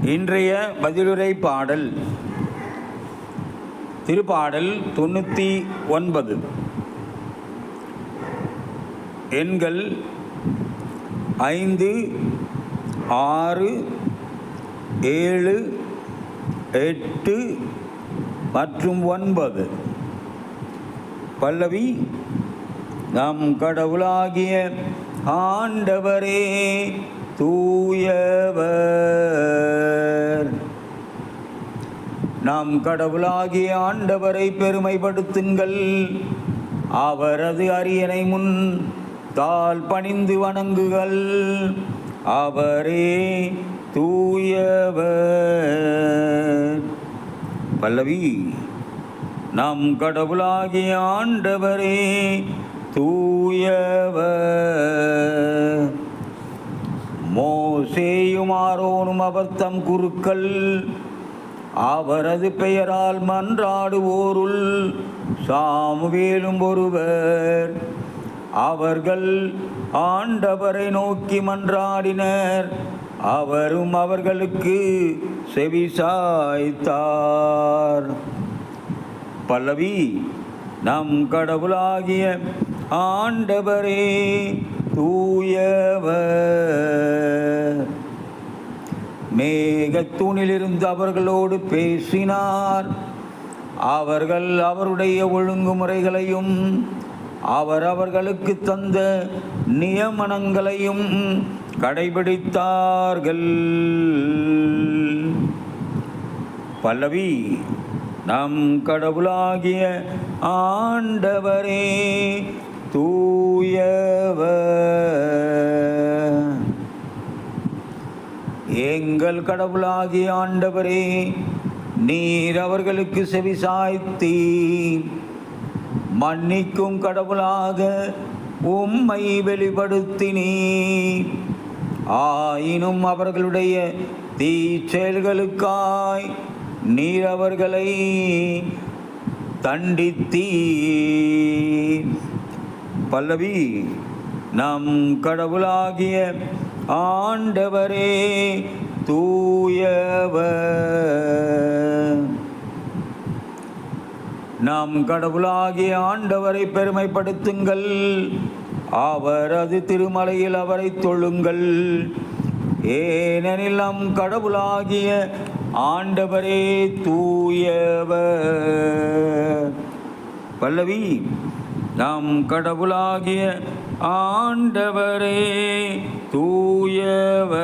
இன்றைய பதிலுரை பாடல் திருப்பாடல் 99. எண்கள் 5, 6, 7, 8 மற்றும் 9. பல்லவி: நம் கடவுளாகிய ஆண்டவரே தூயவர். நம் கடவுளாகிய ஆண்டவரை பெருமைப்படுத்துங்கள். அவரது அரியணை முன் தாழ் பணிந்து வணங்குகள். அவரே தூயவர். பல்லவி: நம் கடவுளாகிய ஆண்டவரே தூயவர். மோசேயும் ஆரோனும் அவர்தம் குருக்கள் அவரது பெயரால் மன்றாடுவோருள் சாமுவேலும் ஒருவர். அவர்கள் ஆண்டவரை நோக்கி மன்றாடினர். அவரும் அவர்களுக்கு செவிசாய்த்தார். பல்லவி: நம் கடவுளாகிய ஆண்டவரே தூயவர். மேகத்தூணிலிருந்து அவர்களோடு பேசினார். அவர்கள் அவருடைய ஒழுங்குமுறைகளையும் அவர்களுக்கு தந்த நியமனங்களையும் கடைபிடித்தார்கள். பல்லவி: நம் கடவுளாகிய ஆண்டவரே தூயவர். எங்கள் கடவுளாகிய ஆண்டவரே, நீர் அவர்களுக்கு செவிசாய்த்தீர். மன்னிக்கும் கடவுளாக உம்மை வெளிப்படுத்தினீர். ஆயினும் அவர்களுடைய தீச்செயல்களுக்காய் நீர் அவர்களை தண்டித்தீர். பல்லவி: நம் கடவுளாகிய ஆண்டவரே தூயவர். நம் கடவுளாகிய ஆண்டவரை பெருமைப்படுத்துங்கள். அவரது திருமலையில் அவரை தொழுங்கள். ஏனெனில் நம் கடவுளாகிய ஆண்டவரே தூயவர். பல்லவி: நம் கடவுளாகிய ஆண்டவரே தூயவர்.